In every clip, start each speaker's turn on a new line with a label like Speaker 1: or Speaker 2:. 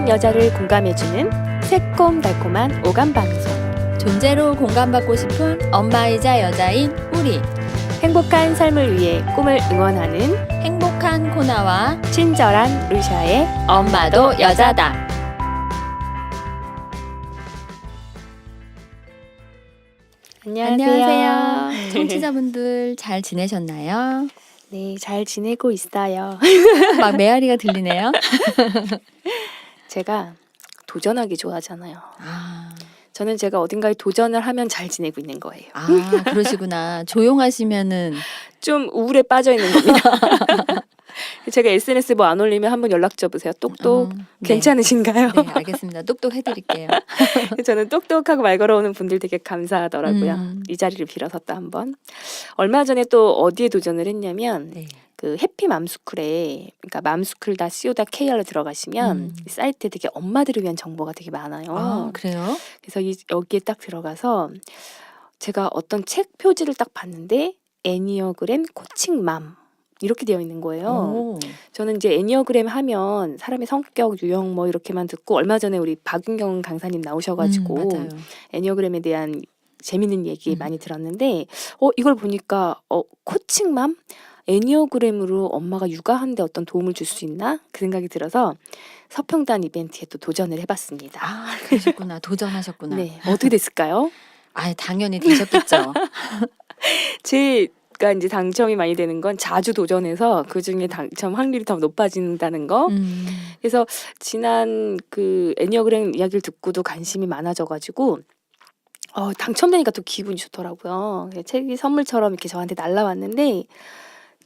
Speaker 1: 모든 여자를 공감해주는 새콤달콤한 오감방송.
Speaker 2: 존재로 공감받고 싶은 엄마이자 여자인 우리.
Speaker 1: 행복한 삶을 위해 꿈을 응원하는
Speaker 2: 행복한 코나와
Speaker 1: 친절한 루샤의
Speaker 2: 엄마도 여자다. 안녕하세요. 청취자분들 잘 지내셨나요?
Speaker 1: 네, 잘 지내고 있어요.
Speaker 2: 막 메아리가 들리네요.
Speaker 1: 제가 도전하기 좋아하잖아요.
Speaker 2: 아,
Speaker 1: 저는 제가 어딘가에 도전을 하면 잘 지내고 있는 거예요.
Speaker 2: 그러시구나. 조용하시면은
Speaker 1: 좀 우울에 빠져 있는 겁니다. 제가 SNS 뭐 안 올리면 한번 연락 줘보세요. 똑똑
Speaker 2: 네.
Speaker 1: 괜찮으신가요?
Speaker 2: 네, 알겠습니다. 똑똑 해드릴게요.
Speaker 1: 저는 똑똑하고 말 걸어오는 분들 되게 감사하더라고요. 이 자리를 빌어서 또 한번. 얼마 전에 또 어디에 도전을 했냐면
Speaker 2: 네.
Speaker 1: 그 해피 맘스쿨에, 그러니까 맘스쿨.co.kr로 들어가시면 이 사이트에 되게 엄마들을 위한 정보가 되게 많아요.
Speaker 2: 아, 그래요?
Speaker 1: 그래서 여기에 딱 들어가서 제가 어떤 책 표지를 딱 봤는데 애니어그램 코칭맘 이렇게 되어 있는 거예요.
Speaker 2: 오.
Speaker 1: 저는 이제 애니어그램 하면 사람의 성격, 유형 뭐 이렇게만 듣고 얼마 전에 우리 박은경 강사님 나오셔가지고
Speaker 2: 맞아요.
Speaker 1: 애니어그램에 대한 재밌는 얘기 많이 들었는데 이걸 보니까 코칭맘? 애니어그램으로 엄마가 육아하는데 어떤 도움을 줄 수 있나? 그 생각이 들어서 서평단 이벤트에 또 도전을 해봤습니다.
Speaker 2: 아, 그러셨구나. 도전하셨구나.
Speaker 1: 네, 어떻게 됐을까요?
Speaker 2: 당연히 되셨겠죠.
Speaker 1: 제가 이제 당첨이 많이 되는 건 자주 도전해서 그 중에 당첨 확률이 더 높아진다는 거. 그래서 지난 그 애니어그램 이야기를 듣고도 관심이 많아져가지고 당첨되니까 또 기분이 좋더라고요. 책이 선물처럼 이렇게 저한테 날라왔는데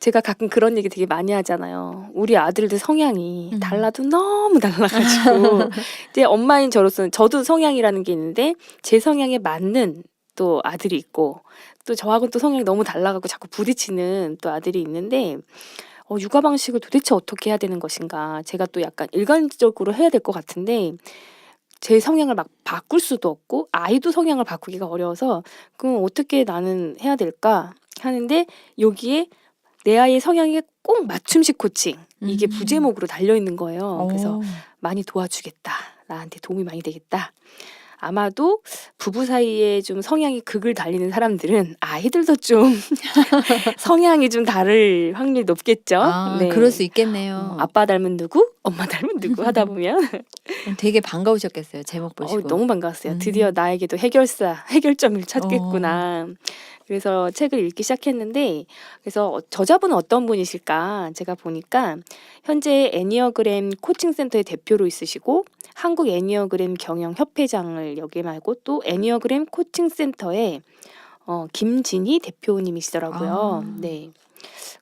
Speaker 1: 제가 가끔 그런 얘기 되게 많이 하잖아요. 우리 아들들 성향이 달라도 너무 달라가지고 이제 엄마인 저로서는 저도 성향이라는 게 있는데 제 성향에 맞는 또 아들이 있고 또 저하고는 또 성향이 너무 달라가고 자꾸 부딪히는 또 아들이 있는데 육아 방식을 도대체 어떻게 해야 되는 것인가. 제가 또 약간 일관적으로 해야 될 것 같은데 제 성향을 막 바꿀 수도 없고 아이도 성향을 바꾸기가 어려워서 그럼 어떻게 나는 해야 될까 하는데 여기에 내 아이의 성향에 꼭 맞춤식 코칭 이게 부제목으로 달려있는 거예요. 그래서 많이 도와주겠다. 나한테 도움이 많이 되겠다. 아마도 부부 사이에 좀 성향이 극을 달리는 사람들은 아이들도 좀 성향이 좀 다를 확률이 높겠죠. 네.
Speaker 2: 그럴 수 있겠네요.
Speaker 1: 아빠 닮은 누구, 엄마 닮은 누구 하다 보면
Speaker 2: 되게 반가우셨겠어요. 제목 보시고.
Speaker 1: 너무 반가웠어요. 드디어 나에게도 해결점을 찾겠구나. 그래서 책을 읽기 시작했는데 그래서 저자분은 어떤 분이실까 제가 보니까 현재 애니어그램 코칭센터의 대표로 있으시고 한국 애니어그램 경영협회장을 역임하고 또 애니어그램 코칭센터의 김진희 대표님이시더라고요. 네.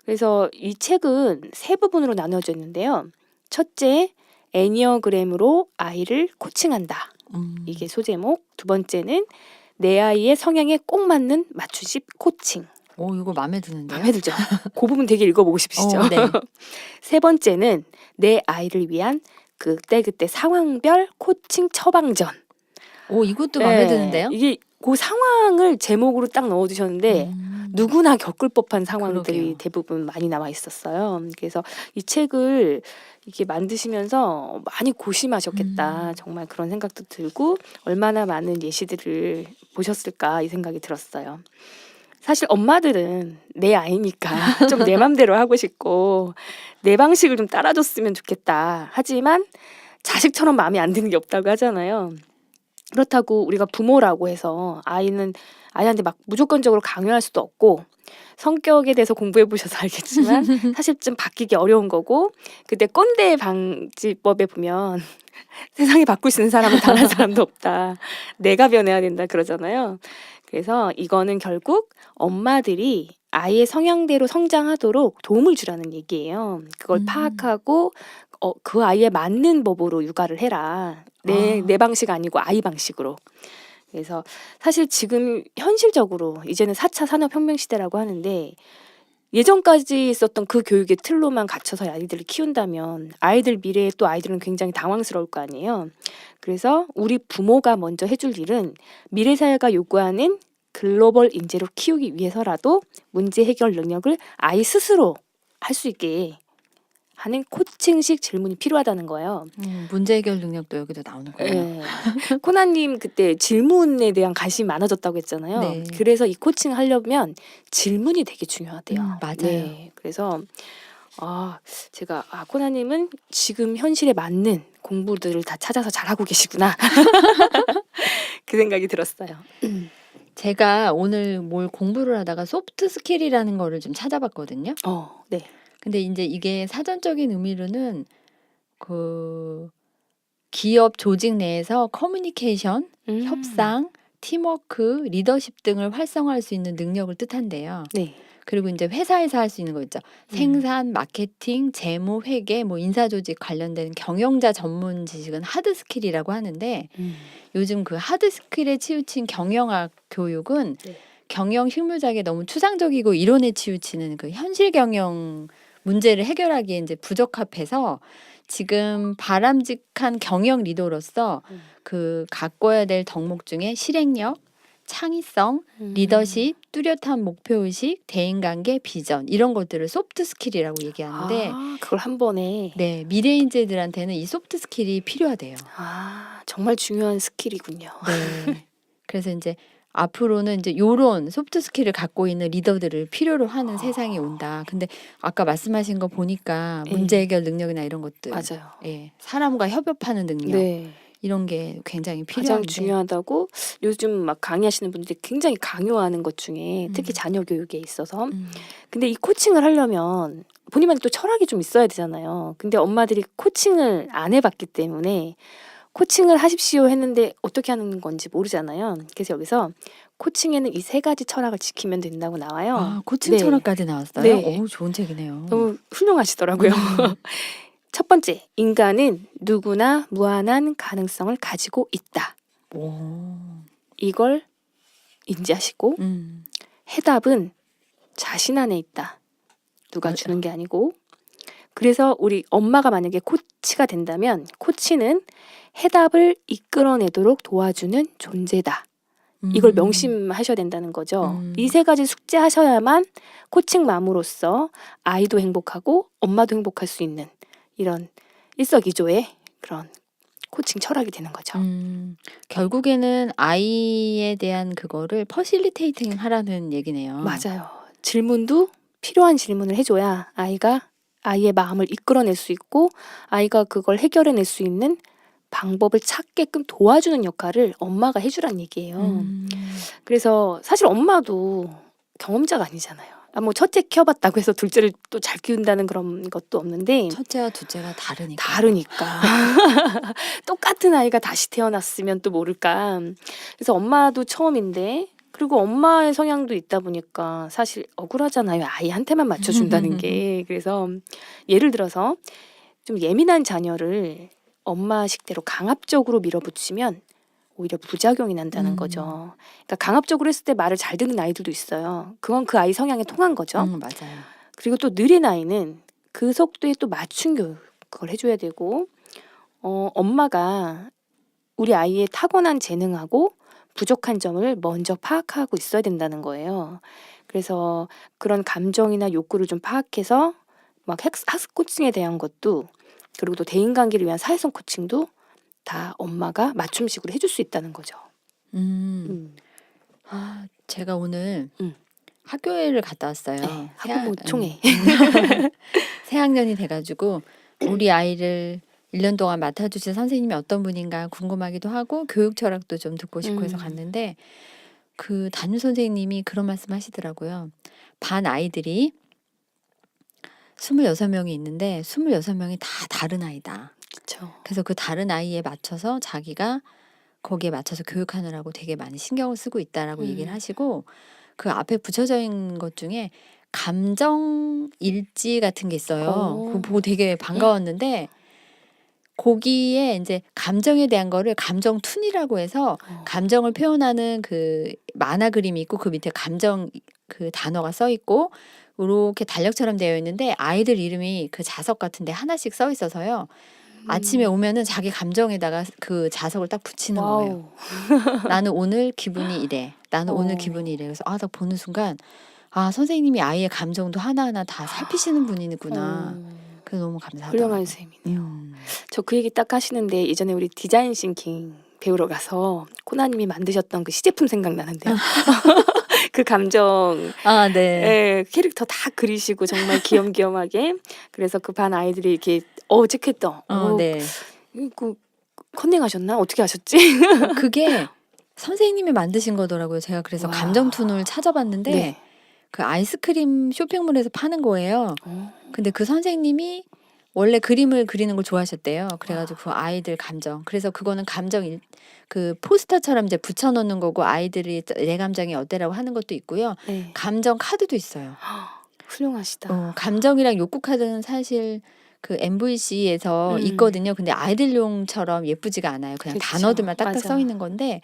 Speaker 1: 그래서 이 책은 세 부분으로 나눠져 있는데요. 첫째, 애니어그램으로 아이를 코칭한다. 이게 소제목. 두 번째는 내 아이의 성향에 꼭 맞는 맞춤식 코칭.
Speaker 2: 이거 마음에 드는데요?
Speaker 1: 마음에 들죠? 그 부분 되게 읽어보고 싶으시죠?
Speaker 2: 네.
Speaker 1: 세 번째는 내 아이를 위한 그때그때 상황별 코칭 처방전.
Speaker 2: 이것도 마음에 드는데요?
Speaker 1: 이게 그 상황을 제목으로 딱 넣어두셨는데 누구나 겪을 법한 상황들이
Speaker 2: 그러게요.
Speaker 1: 대부분 많이 나와 있었어요. 그래서 이 책을 이렇게 만드시면서 많이 고심하셨겠다. 정말 그런 생각도 들고 얼마나 많은 예시들을 보셨을까 이 생각이 들었어요. 사실 엄마들은 내 아이니까 좀 내 맘대로 하고 싶고 내 방식을 좀 따라줬으면 좋겠다. 하지만 자식처럼 마음에 안 드는 게 없다고 하잖아요. 그렇다고 우리가 부모라고 해서 아이한테 막 무조건적으로 강요할 수도 없고 성격에 대해서 공부해 보셔서 알겠지만 사실 좀 바뀌기 어려운 거고 그때 꼰대 방지법에 보면 세상에 바꿀 수 있는 사람은 단 한 사람도 없다. 내가 변해야 된다 그러잖아요. 그래서 이거는 결국 엄마들이 아이의 성향대로 성장하도록 도움을 주라는 얘기예요. 그걸 파악하고 그 아이에 맞는 법으로 육아를 해라. 내 방식 아니고 아이 방식으로. 그래서 사실 지금 현실적으로 이제는 4차 산업혁명 시대라고 하는데 예전까지 있었던 그 교육의 틀로만 갇혀서 아이들을 키운다면 아이들 미래에 또 아이들은 굉장히 당황스러울 거 아니에요. 그래서 우리 부모가 먼저 해줄 일은 미래 사회가 요구하는 글로벌 인재로 키우기 위해서라도 문제 해결 능력을 아이 스스로 할 수 있게 하는 코칭식 질문이 필요하다는 거예요.
Speaker 2: 문제 해결 능력도 여기도 나오는군요.
Speaker 1: 네. 코나님 그때 질문에 대한 관심이 많아졌다고 했잖아요.
Speaker 2: 네.
Speaker 1: 그래서 이 코칭을 하려면 질문이 되게 중요하대요.
Speaker 2: 맞아요.
Speaker 1: 네. 그래서 제가 코나님은 지금 현실에 맞는 공부들을 다 찾아서 잘하고 계시구나. 그 생각이 들었어요.
Speaker 2: 제가 오늘 뭘 공부를 하다가 소프트 스킬이라는 거를 좀 찾아봤거든요.
Speaker 1: 네.
Speaker 2: 근데 이제 이게 사전적인 의미로는 그 기업 조직 내에서 커뮤니케이션, 협상, 팀워크, 리더십 등을 활성화할 수 있는 능력을 뜻한대요.
Speaker 1: 네.
Speaker 2: 그리고 이제 회사에서 할 수 있는 거 있죠. 생산, 마케팅, 재무, 회계, 뭐 인사조직 관련된 경영자 전문 지식은 하드 스킬이라고 하는데 요즘 그 하드 스킬에 치우친 경영학 교육은
Speaker 1: 네.
Speaker 2: 경영 실무작에 너무 추상적이고 이론에 치우치는 그 현실 경영 문제를 해결하기에 이제 부적합해서 지금 바람직한 경영 리더로서 그 가꿔야 될 덕목 중에 실행력, 창의성, 리더십, 뚜렷한 목표의식, 대인관계, 비전 이런 것들을 소프트 스킬이라고 얘기하는데
Speaker 1: 그걸 한 번에
Speaker 2: 네, 미래 인재들한테는 이 소프트 스킬이 필요하대요.
Speaker 1: 정말 중요한 스킬이군요.
Speaker 2: 네. 그래서 이제 앞으로는 이제 요런 소프트 스킬을 갖고 있는 리더들을 필요로 하는 세상이 온다. 근데 아까 말씀하신 거 보니까 문제 해결 능력이나 이런 것들,
Speaker 1: 맞아요.
Speaker 2: 예, 사람과 협업하는 능력
Speaker 1: 네.
Speaker 2: 이런 게 굉장히
Speaker 1: 가장
Speaker 2: 필요한데
Speaker 1: 중요하다고 요즘 막 강의하시는 분들이 굉장히 강요하는 것 중에 특히 자녀 교육에 있어서 근데 이 코칭을 하려면 본인만의 또 철학이 좀 있어야 되잖아요. 근데 엄마들이 코칭을 안 해봤기 때문에 코칭을 하십시오 했는데 어떻게 하는 건지 모르잖아요. 그래서 여기서 코칭에는 이 3가지 철학을 지키면 된다고 나와요.
Speaker 2: 코칭
Speaker 1: 네.
Speaker 2: 철학까지 나왔어요.
Speaker 1: 네.
Speaker 2: 오, 좋은 책이네요.
Speaker 1: 너무 훌륭하시더라고요. 첫 번째, 인간은 누구나 무한한 가능성을 가지고 있다.
Speaker 2: 오.
Speaker 1: 이걸 인지하시고 해답은 자신 안에 있다. 누가 주는 게 아니고. 그래서 우리 엄마가 만약에 코치가 된다면 코치는 해답을 이끌어내도록 도와주는 존재다. 이걸 명심하셔야 된다는 거죠. 이 3가지 숙제하셔야만 코칭맘으로써 아이도 행복하고 엄마도 행복할 수 있는 이런 일석이조의 그런 코칭 철학이 되는 거죠.
Speaker 2: 결국에는 아이에 대한 그거를 퍼실리테이팅 하라는 얘기네요.
Speaker 1: 맞아요. 질문도 필요한 질문을 해줘야 아이가 아이의 마음을 이끌어낼 수 있고 아이가 그걸 해결해낼 수 있는 방법을 찾게끔 도와주는 역할을 엄마가 해주란 얘기예요. 그래서 사실 엄마도 경험자가 아니잖아요. 뭐 첫째 키워봤다고 해서 둘째를 또 잘 키운다는 그런 것도 없는데
Speaker 2: 첫째와 둘째가 다르니까.
Speaker 1: 똑같은 아이가 다시 태어났으면 또 모를까. 그래서 엄마도 처음인데 그리고 엄마의 성향도 있다 보니까 사실 억울하잖아요. 아이한테만 맞춰준다는 게. 그래서 예를 들어서 좀 예민한 자녀를 엄마 식대로 강압적으로 밀어붙이면 오히려 부작용이 난다는 거죠. 그러니까 강압적으로 했을 때 말을 잘 듣는 아이들도 있어요. 그건 그 아이 성향에 통한 거죠.
Speaker 2: 맞아요.
Speaker 1: 그리고 또 느린 아이는 그 속도에 또 맞춘 교육을 해줘야 되고 엄마가 우리 아이의 타고난 재능하고 부족한 점을 먼저 파악하고 있어야 된다는 거예요. 그래서 그런 감정이나 욕구를 좀 파악해서 막 학습 코칭에 대한 것도 그리고 또 대인관계를 위한 사회성 코칭도 다 엄마가 맞춤식으로 해줄 수 있다는 거죠.
Speaker 2: 제가 오늘 학교회를 갔다 왔어요.
Speaker 1: 네, 학부모 총회.
Speaker 2: 새 학년이 돼가지고 우리 아이를 1년 동안 맡아주신 선생님이 어떤 분인가 궁금하기도 하고 교육 철학도 좀 듣고 싶고 해서 갔는데 그 담임 선생님이 그런 말씀 하시더라고요. 반 아이들이 26명이 있는데 26명이 다 다른 아이다.
Speaker 1: 그렇죠.
Speaker 2: 그래서 그 다른 아이에 맞춰서 자기가 거기에 맞춰서 교육하느라고 되게 많이 신경을 쓰고 있다라고 얘기를 하시고 그 앞에 붙여져 있는 것 중에 감정 일지 같은 게 있어요. 그거 보고 되게 반가웠는데 거기에 이제 감정에 대한 거를 감정툰이라고 해서 감정을 표현하는 그 만화 그림이 있고 그 밑에 감정 그 단어가 써 있고 이렇게 달력처럼 되어 있는데 아이들 이름이 그 자석 같은데 하나씩 써 있어서요. 아침에 오면은 자기 감정에다가 그 자석을 딱 붙이는 거예요. 나는 오늘 기분이 이래. 나는 오늘 기분이 이래. 그래서 딱 보는 순간 선생님이 아이의 감정도 하나하나 다 살피시는 분이구나. 그래서 너무 감사하더라고요.
Speaker 1: 훌륭한 선생님이네요.
Speaker 2: 음.
Speaker 1: 저 그 얘기 딱 하시는데 예전에 우리 디자인 싱킹 배우러 가서 코나님이 만드셨던 그 시제품 생각나는데요. 그 감정
Speaker 2: 아, 네.
Speaker 1: 예, 캐릭터 다 그리시고 정말 귀염귀염하게 그래서 그 반 아이들이 이렇게 체크했던
Speaker 2: 네.
Speaker 1: 이거 컨닝하셨나? 어떻게 하셨지?
Speaker 2: 그게 선생님이 만드신 거더라고요. 제가 그래서
Speaker 1: 와.
Speaker 2: 감정툰을 찾아봤는데
Speaker 1: 네.
Speaker 2: 그 아이스크림 쇼핑몰에서 파는 거예요.
Speaker 1: 어,
Speaker 2: 근데 그 선생님이 원래 그림을 그리는 걸 좋아하셨대요. 그래가지고
Speaker 1: 와.
Speaker 2: 그 아이들 감정. 그래서 그거는 그 포스터처럼 이제 붙여놓는 거고 아이들이 내 감정이 어때라고 하는 것도 있고요.
Speaker 1: 네.
Speaker 2: 감정 카드도 있어요.
Speaker 1: 훌륭하시다.
Speaker 2: 감정이랑 욕구 카드는 사실 그 MVC에서 있거든요. 근데 아이들용처럼 예쁘지가 않아요. 그냥
Speaker 1: 그쵸.
Speaker 2: 단어들만 딱딱
Speaker 1: 맞아.
Speaker 2: 써 있는 건데,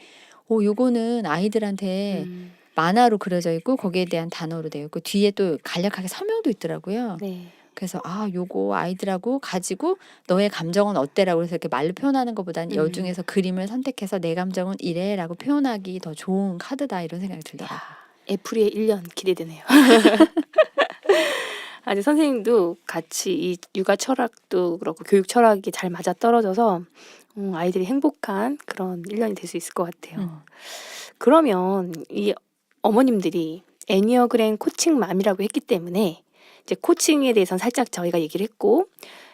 Speaker 2: 요거는 아이들한테
Speaker 1: 음,
Speaker 2: 만화로 그려져 있고 거기에 대한 단어로 되어 있고 뒤에 또 간략하게 설명도 있더라고요.
Speaker 1: 네.
Speaker 2: 그래서 요거 아이들하고 가지고 너의 감정은 어때라고 해서 이렇게 말로 표현하는 것보다는 여 중에서 그림을 선택해서 내 감정은 이래라고 표현하기 더 좋은 카드다 이런 생각이 들더라고요.
Speaker 1: 애프리의 1년 기대되네요. 아니 선생님도 같이 이 육아 철학도 그렇고 교육 철학이 잘 맞아 떨어져서 아이들이 행복한 그런 1년이 될 수 있을 것 같아요. 그러면 이 어머님들이 애니어그램 코칭맘이라고 했기 때문에 이제 코칭에 대해서는 살짝 저희가 얘기를 했고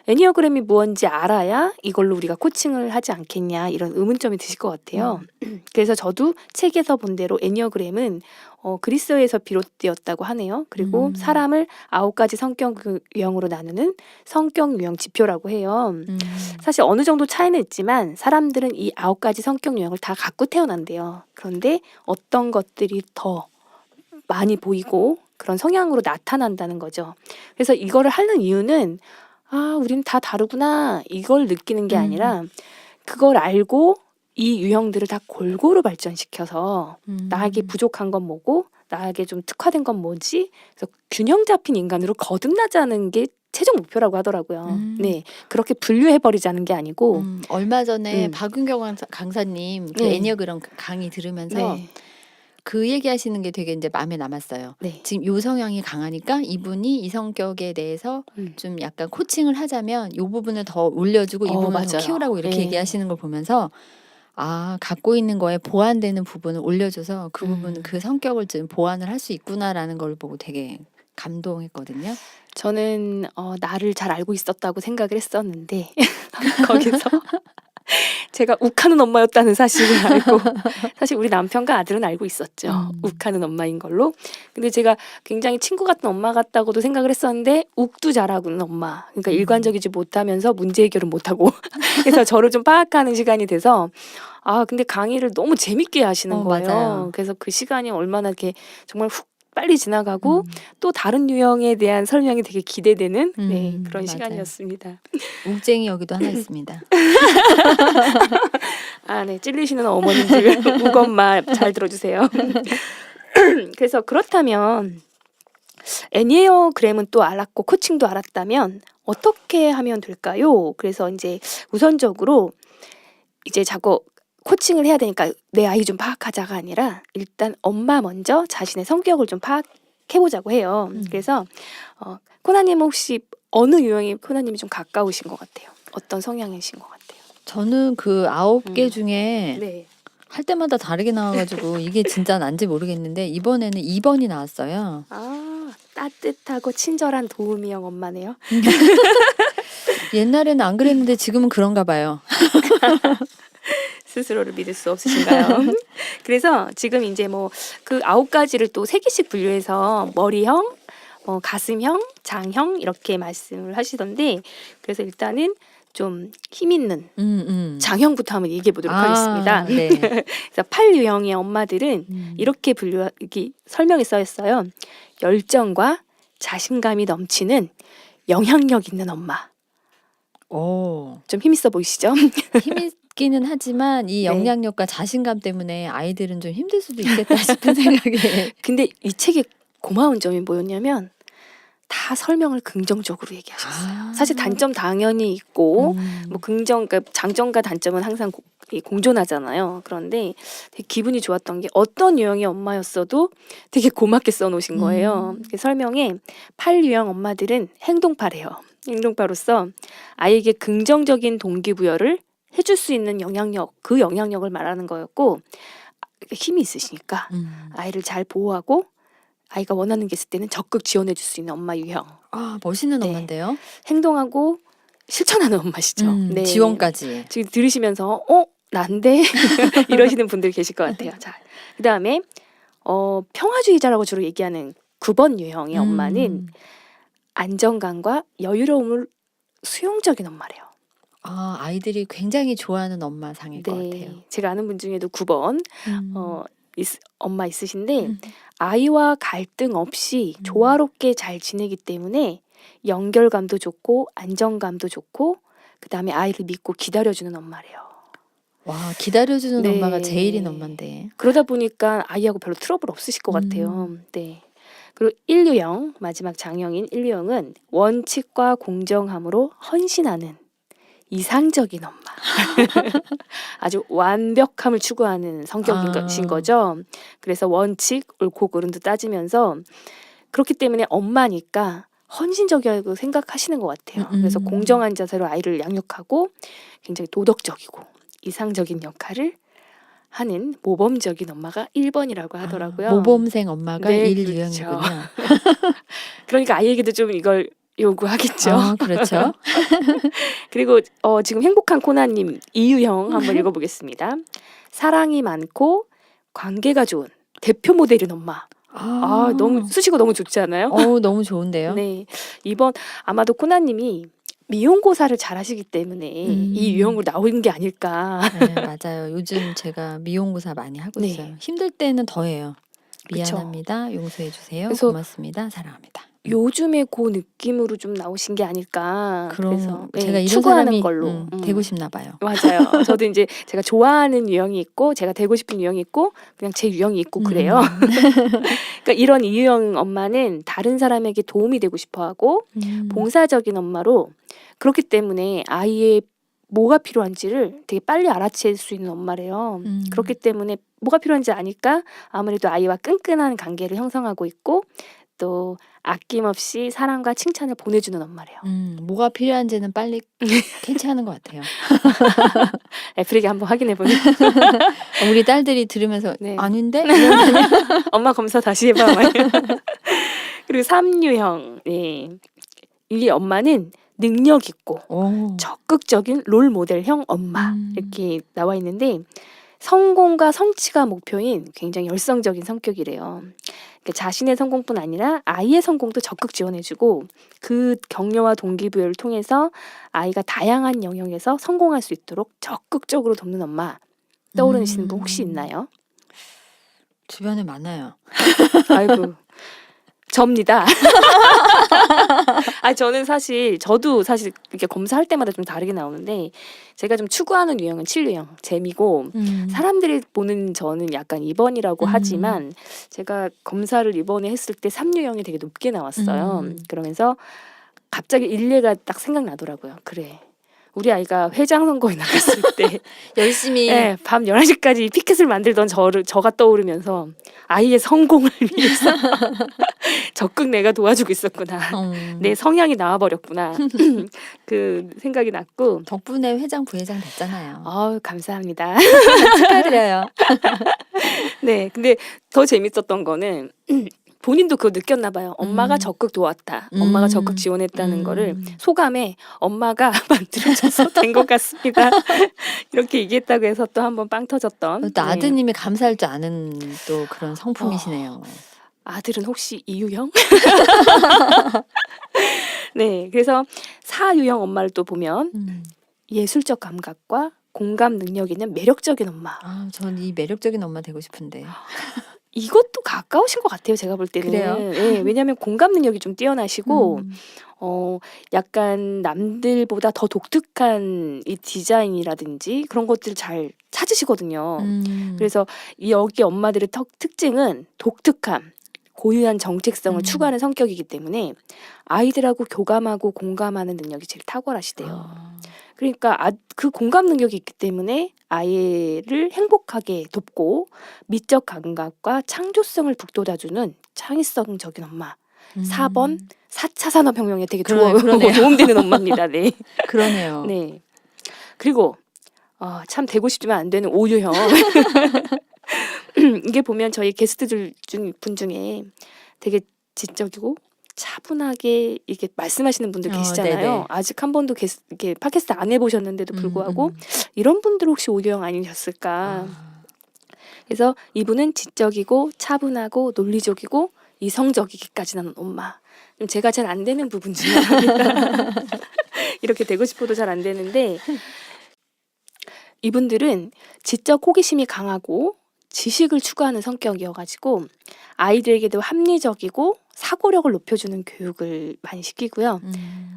Speaker 1: 애니어그램이 무언지 알아야 이걸로 우리가 코칭을 하지 않겠냐 이런 의문점이 드실 것 같아요. 그래서 저도 책에서 본 대로 애니어그램은 그리스어에서 비롯되었다고 하네요. 그리고 사람을 9가지 성격 유형으로 나누는 성격 유형 지표라고 해요. 사실 어느 정도 차이는 있지만 사람들은 이 9가지 성격 유형을 다 갖고 태어난대요. 그런데 어떤 것들이 더 많이 보이고 그런 성향으로 나타난다는 거죠. 그래서 이거를 하는 이유는 우린 다 다르구나 이걸 느끼는 게 아니라 그걸 알고 이 유형들을 다 골고루 발전시켜서 나에게 부족한 건 뭐고 나에게 좀 특화된 건 뭐지? 그래서 균형 잡힌 인간으로 거듭나자는 게 최종 목표라고 하더라고요. 네, 그렇게 분류해버리자는 게 아니고
Speaker 2: 얼마 전에
Speaker 1: 음.
Speaker 2: 박윤경 강사님 그
Speaker 1: 네.
Speaker 2: 애니어그램 강의 들으면서
Speaker 1: 네,
Speaker 2: 그 얘기하시는 게 되게 이제 마음에 남았어요.
Speaker 1: 네,
Speaker 2: 지금 요 성향이 강하니까 이분이 이 성격에 대해서 좀 약간 코칭을 하자면 요 부분을 더 올려주고 이 부분을 더
Speaker 1: 맞아요.
Speaker 2: 키우라고 이렇게
Speaker 1: 네.
Speaker 2: 얘기하시는 걸 보면서 갖고 있는 거에 보완되는 부분을 올려줘서 그 부분은 그 성격을 좀 보완을 할 수 있구나라는 걸 보고 되게 감동했거든요.
Speaker 1: 저는 나를 잘 알고 있었다고 생각을 했었는데 거기서 제가 욱하는 엄마였다는 사실을 알고 사실 우리 남편과 아들은 알고 있었죠. 욱하는 엄마인 걸로. 근데 제가 굉장히 친구 같은 엄마 같다고도 생각을 했었는데 욱도 잘하는 엄마. 그러니까 일관적이지 못하면서 문제 해결을 못하고 그래서 저를 좀 파악하는 시간이 돼서 근데 강의를 너무 재밌게 하시는 거예요.
Speaker 2: 맞아요.
Speaker 1: 그래서 그 시간이 얼마나 이렇게 정말 훅 빨리 지나가고 또 다른 유형에 대한 설명이 되게 기대되는 그런
Speaker 2: 맞아요.
Speaker 1: 시간이었습니다.
Speaker 2: 욱쟁이 여기도 하나 있습니다.
Speaker 1: 네. 찔리시는 어머님들 우엄마 잘 들어주세요. 그래서 그렇다면 애니어그램은 또 알았고 코칭도 알았다면 어떻게 하면 될까요? 그래서 이제 우선적으로 이제 자꾸 코칭을 해야 되니까 내 아이 좀 파악하자가 아니라 일단 엄마 먼저 자신의 성격을 좀 파악해보자고 해요. 그래서 코나님은 혹시 어느 유형이 코나님이 좀 가까우신 것 같아요? 어떤 성향이신 것 같아요?
Speaker 2: 저는 그 9개 중에
Speaker 1: 네.
Speaker 2: 할 때마다 다르게 나와가지고 이게 진짜 난지 모르겠는데 이번에는 2번이 나왔어요.
Speaker 1: 따뜻하고 친절한 도우미형 엄마네요.
Speaker 2: 옛날에는 안 그랬는데 지금은 그런가 봐요.
Speaker 1: 스스로를 믿을 수 없으신가요? 그래서 지금 이제 뭐 그 9가지를 또 3개씩 분류해서 머리형, 가슴형, 장형 이렇게 말씀을 하시던데 그래서 일단은 좀 힘 있는 장형부터 한번 얘기해 보도록 하겠습니다.
Speaker 2: 네.
Speaker 1: 그래서 8유형의 엄마들은 이렇게 이렇게 설명이 써 있어요. 열정과 자신감이 넘치는 영향력 있는 엄마. 좀 힘있어 보이시죠?
Speaker 2: 힘있기는 하지만 이
Speaker 1: 네.
Speaker 2: 영향력과 자신감 때문에 아이들은 좀 힘들 수도 있겠다 싶은 생각에.
Speaker 1: 근데 이 책의 고마운 점이 뭐였냐면 다 설명을 긍정적으로 얘기하셨어요. 사실 단점 당연히 있고 뭐 그러니까 장점과 단점은 항상 공존하잖아요. 그런데 되게 기분이 좋았던 게 어떤 유형의 엄마였어도 되게 고맙게 써놓으신 거예요. 설명에 8유형 엄마들은 행동파래요. 행동파로서 아이에게 긍정적인 동기부여를 해줄 수 있는 영향력, 그 영향력을 말하는 거였고 힘이 있으시니까 아이를 잘 보호하고 아이가 원하는 게 있을 때는 적극 지원해 줄 수 있는 엄마 유형.
Speaker 2: 아, 멋있는
Speaker 1: 네.
Speaker 2: 엄마인데요.
Speaker 1: 행동하고 실천하는 엄마시죠. 네.
Speaker 2: 지원까지.
Speaker 1: 지금 들으시면서 난데 이러시는 분들 계실 것 같아요. 자, 그다음에 평화주의자라고 주로 얘기하는 9번 유형의 엄마는 안정감과 여유로움을 수용적인 엄마래요.
Speaker 2: 아, 아이들이 굉장히 좋아하는 엄마 상일 것 같아요.
Speaker 1: 제가 아는 분 중에도 9번 엄마 있으신데
Speaker 2: 음.
Speaker 1: 아이와 갈등 없이 조화롭게 잘 지내기 때문에 연결감도 좋고 안정감도 좋고 그다음에 아이를 믿고 기다려주는 엄마래요.
Speaker 2: 와, 기다려주는
Speaker 1: 네.
Speaker 2: 엄마가 제일인 엄마인데.
Speaker 1: 그러다 보니까 아이하고 별로 트러블 없으실 것 같아요. 네. 그리고 1유형, 마지막 장형인 1유형은 원칙과 공정함으로 헌신하는 이상적인 엄마. 아주 완벽함을 추구하는 성격인 것인 거죠. 그래서 원칙, 옳고 그름도 따지면서 그렇기 때문에 엄마니까 헌신적이라고 생각하시는 것 같아요. 그래서 공정한 자세로 아이를 양육하고 굉장히 도덕적이고 이상적인 역할을 하는 모범적인 엄마가 1번이라고 하더라고요.
Speaker 2: 모범생 엄마가
Speaker 1: 네,
Speaker 2: 1유형이군요.
Speaker 1: 그러니까 아이에게도 좀 이걸 요구하겠죠.
Speaker 2: 아, 그렇죠.
Speaker 1: 그리고 지금 행복한 코나님 2유형 한번 읽어보겠습니다. 사랑이 많고 관계가 좋은 대표 모델인 엄마. 너무 수식어 너무 좋지 않아요?
Speaker 2: 너무 좋은데요.
Speaker 1: 네, 이번 아마도 코나님이 미용고사를 잘하시기 때문에 이 유형으로 나온 게 아닐까.
Speaker 2: 네, 맞아요. 요즘 제가 미용고사 많이 하고
Speaker 1: 네.
Speaker 2: 있어요. 힘들 때는 더 해요.
Speaker 1: 그쵸.
Speaker 2: 미안합니다. 용서해 주세요.
Speaker 1: 그래서
Speaker 2: 고맙습니다. 사랑합니다.
Speaker 1: 요즘에 그 느낌으로 좀 나오신 게 아닐까. 그래서
Speaker 2: 그럼 제가 이런
Speaker 1: 추구하는
Speaker 2: 사람이
Speaker 1: 걸로
Speaker 2: 되고 싶나 봐요.
Speaker 1: 맞아요. 저도 이제 제가 좋아하는 유형이 있고 제가 되고 싶은 유형이 있고 그냥 제 유형이 있고 그래요. 그러니까 이런 이유형 엄마는 다른 사람에게 도움이 되고 싶어하고 봉사적인 엄마로 그렇기 때문에 아이의 뭐가 필요한지를 되게 빨리 알아챌 수 있는 엄마래요. 그렇기 때문에 뭐가 필요한지 아니까 아무래도 아이와 끈끈한 관계를 형성하고 있고 또 아낌없이 사랑과 칭찬을 보내주는 엄마래요.
Speaker 2: 뭐가 필요한지는 빨리 캐치하는 것 같아요.
Speaker 1: 애플에게 한번 확인해보면
Speaker 2: 우리 딸들이 들으면서
Speaker 1: 네.
Speaker 2: 아닌데?
Speaker 1: 엄마 검사 다시 해봐. 그리고 3유형 이 엄마는 능력 있고 적극적인 롤 모델형 엄마 이렇게 나와 있는데 성공과 성취가 목표인 굉장히 열성적인 성격이래요. 그러니까 자신의 성공뿐 아니라 아이의 성공도 적극 지원해주고 그 격려와 동기부여를 통해서 아이가 다양한 영역에서 성공할 수 있도록 적극적으로 돕는 엄마 떠오르시는 분 혹시 있나요?
Speaker 2: 주변에 많아요.
Speaker 1: 아이고 접니다. 저는 저도 사실 이렇게 검사할 때마다 좀 다르게 나오는데 제가 좀 추구하는 유형은 7유형 재미고 사람들이 보는 저는 약간 2번이라고 하지만 제가 검사를 이번에 했을 때 3유형이 되게 높게 나왔어요. 그러면서 갑자기 일례가 딱 생각나더라고요. 그래. 우리 아이가 회장 선거에 나갔을 때
Speaker 2: 열심히
Speaker 1: 밤 11시까지 피켓을 만들던 저가 떠오르면서 아이의 성공을 위해서 적극 내가 도와주고 있었구나. 내 성향이 나와버렸구나. 그 생각이 났고
Speaker 2: 덕분에 회장 부회장 됐잖아요.
Speaker 1: 감사합니다.
Speaker 2: 축하드려요.
Speaker 1: 네, 근데 더 재밌었던 거는 본인도 그거 느꼈나 봐요. 엄마가 적극 도왔다. 엄마가 적극 지원했다는 거를 소감에 엄마가 만들어줘서 된 것 같습니다. 이렇게 얘기했다고 해서 또 한번 빵 터졌던.
Speaker 2: 또 아드님이 감사할 줄 아는 또 그런 성품이시네요.
Speaker 1: 아들은 혹시 이유형? 네, 그래서 4유형 엄마를 또 보면 예술적 감각과 공감 능력 있는 매력적인 엄마.
Speaker 2: 전 이 매력적인 엄마 되고 싶은데.
Speaker 1: 이것도 가까우신 것 같아요. 제가 볼 때는.
Speaker 2: 그래요?
Speaker 1: 네, 왜냐하면 공감 능력이 좀 뛰어나시고 약간 남들보다 더 독특한 이 디자인이라든지 그런 것들을 잘 찾으시거든요. 그래서 여기 엄마들의 특징은 독특함, 고유한 정체성을 추구하는 성격이기 때문에 아이들하고 교감하고 공감하는 능력이 제일 탁월하시대요. 그러니까 그 공감 능력이 있기 때문에 아이를 행복하게 돕고 미적 감각과 창조성을 북돋아주는 창의성적인 엄마.
Speaker 2: 음.
Speaker 1: 4번 4차 산업혁명에 되게
Speaker 2: 그러네요.
Speaker 1: 도움되는 엄마입니다. 네.
Speaker 2: 그러네요.
Speaker 1: 네. 그리고 참 되고 싶지만 안 되는 오유형. 이게 보면 저희 게스트들 분 중에 되게 지적이고 차분하게 이게 말씀하시는 분들 계시잖아요.
Speaker 2: 네네.
Speaker 1: 아직 한 번도 이렇게 팟캐스트 안 해보셨는데도 불구하고
Speaker 2: 음.
Speaker 1: 이런 분들 혹시 오유형 아니셨을까?
Speaker 2: 아.
Speaker 1: 그래서 이분은 지적이고 차분하고 논리적이고 이성적이기까지 하는 엄마. 그럼 제가 잘 안 되는 부분 중에 하나입니다. 이렇게 되고 싶어도 잘 안 되는데 이분들은 지적 호기심이 강하고 지식을 추구하는 성격이어가지고 아이들에게도 합리적이고 사고력을 높여주는 교육을 많이 시키고요.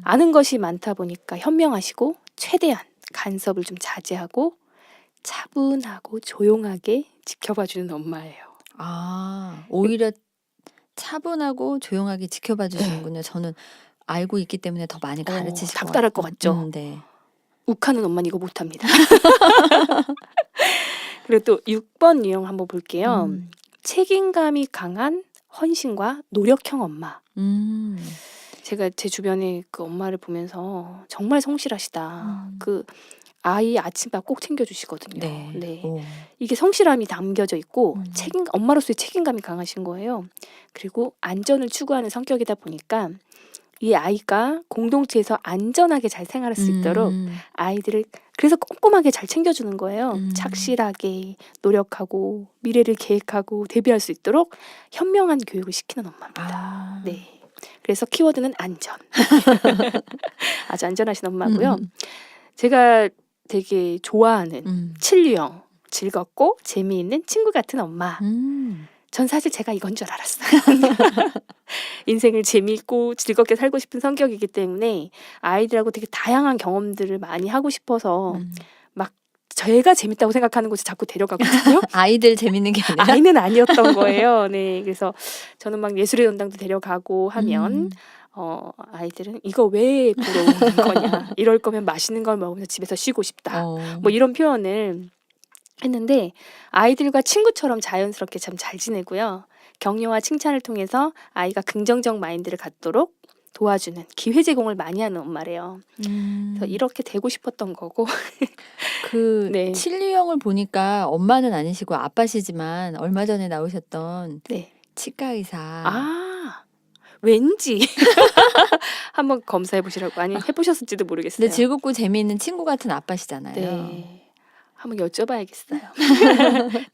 Speaker 1: 아는 것이 많다 보니까 현명하시고 최대한 간섭을 좀 자제하고 차분하고 조용하게 지켜봐주는 엄마예요.
Speaker 2: 아, 오히려 차분하고 조용하게 지켜봐 주시는군요. 저는 알고 있기 때문에 더 많이 가르치실 것
Speaker 1: 닥달할 것
Speaker 2: 같아요.
Speaker 1: 같죠?
Speaker 2: 네.
Speaker 1: 욱하는 엄마는 이거 못합니다. 그리고 또 6번 유형 한번 볼게요.
Speaker 2: 음.
Speaker 1: 책임감이 강한 헌신과 노력형 엄마.
Speaker 2: 음.
Speaker 1: 제가 제 주변에 그 엄마를 보면서 정말 성실하시다.
Speaker 2: 음.
Speaker 1: 그 아이 아침밥 꼭 챙겨주시거든요.
Speaker 2: 네.
Speaker 1: 네.
Speaker 2: 오.
Speaker 1: 이게 성실함이 담겨져 있고
Speaker 2: 음.
Speaker 1: 엄마로서의 책임감이 강하신 거예요. 그리고 안전을 추구하는 성격이다 보니까 이 아이가 공동체에서 안전하게 잘 생활할 수 있도록 아이들을 그래서 꼼꼼하게 잘 챙겨주는 거예요. 착실하게 노력하고 미래를 계획하고 대비할 수 있도록 현명한 교육을 시키는 엄마입니다.
Speaker 2: 아.
Speaker 1: 네. 그래서 키워드는 안전. 아주 안전하신 엄마고요. 제가 되게 좋아하는 칠유형, 즐겁고 재미있는 친구 같은 엄마. 전 사실 제가 이건 줄 알았어요. 인생을 재미있고 즐겁게 살고 싶은 성격이기 때문에 아이들하고 되게 다양한 경험들을 많이 하고 싶어서 막 제가 재밌다고 생각하는 곳에 자꾸 데려가거든요.
Speaker 2: 아이들 재밌는 게 아니라
Speaker 1: 아이는 아니었던 거예요. 네, 그래서 저는 막 예술의 전당도 데려가고 하면 아이들은 이거 왜 보러 오는 거냐. 이럴 거면 맛있는 걸 먹으면서 집에서 쉬고 싶다. 뭐 이런 표현을 했는데 아이들과 친구처럼 자연스럽게 참 잘 지내고요. 격려와 칭찬을 통해서 아이가 긍정적 마인드를 갖도록 도와주는 기회 제공을 많이 하는 엄마래요. 그래서 이렇게 되고 싶었던 거고.
Speaker 2: 그
Speaker 1: 네.
Speaker 2: 칠유형을 보니까 엄마는 아니시고 아빠시지만 얼마 전에 나오셨던
Speaker 1: 네.
Speaker 2: 치과 의사.
Speaker 1: 아, 왠지 한번 검사해 보시라고. 아니 해보셨을지도 모르겠어요.
Speaker 2: 근데 즐겁고 재미있는 친구 같은 아빠시잖아요.
Speaker 1: 네. 한번 여쭤봐야겠어요.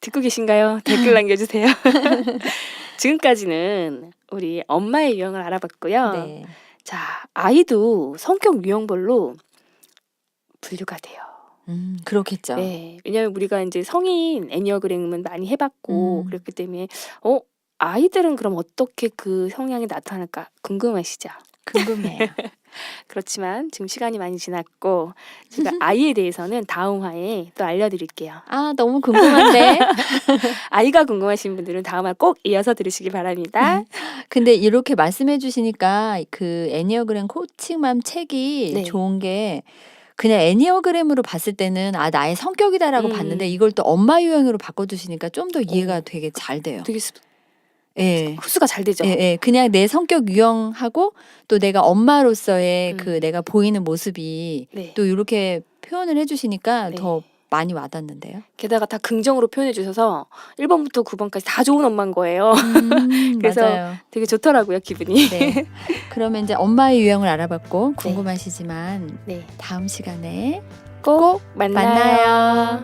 Speaker 1: 듣고 계신가요? 댓글 남겨주세요. 지금까지는 우리 엄마의 유형을 알아봤고요.
Speaker 2: 네.
Speaker 1: 자, 아이도 성격 유형별로 분류가 돼요.
Speaker 2: 그렇겠죠.
Speaker 1: 네, 왜냐하면 우리가 이제 성인 애니어그램은 많이 해봤고 그렇기 때문에 아이들은 그럼 어떻게 그 성향이 나타날까 궁금하시죠?
Speaker 2: 궁금해요.
Speaker 1: 그렇지만 지금 시간이 많이 지났고 제가 아이에 대해서는 다음 화에 또 알려드릴게요.
Speaker 2: 아, 너무 궁금한데.
Speaker 1: 아이가 궁금하신 분들은 다음 화 꼭 이어서 들으시기 바랍니다.
Speaker 2: 근데 이렇게 말씀해 주시니까 그 애니어그램 코칭맘 책이
Speaker 1: 네.
Speaker 2: 좋은 게 그냥 애니어그램으로 봤을 때는 아, 나의 성격이다라고 봤는데 이걸 또 엄마 유형으로 바꿔주시니까 좀 더 이해가 되게 잘 돼요.
Speaker 1: 되게
Speaker 2: 예.
Speaker 1: 흡수가 잘 되죠.
Speaker 2: 예, 예. 그냥 내 성격 유형하고 또 내가 엄마로서의 그 내가 보이는 모습이
Speaker 1: 네.
Speaker 2: 또 이렇게 표현을 해주시니까
Speaker 1: 네.
Speaker 2: 더 많이 와닿는데요.
Speaker 1: 게다가 다 긍정으로 표현해 주셔서 1번부터 9번까지 다 좋은 엄마인 거예요. 그래서
Speaker 2: 맞아요.
Speaker 1: 되게 좋더라고요, 기분이.
Speaker 2: 네. 그러면 이제 엄마의 유형을 알아봤고 궁금하시지만
Speaker 1: 네.
Speaker 2: 다음 시간에
Speaker 1: 꼭
Speaker 2: 만나요.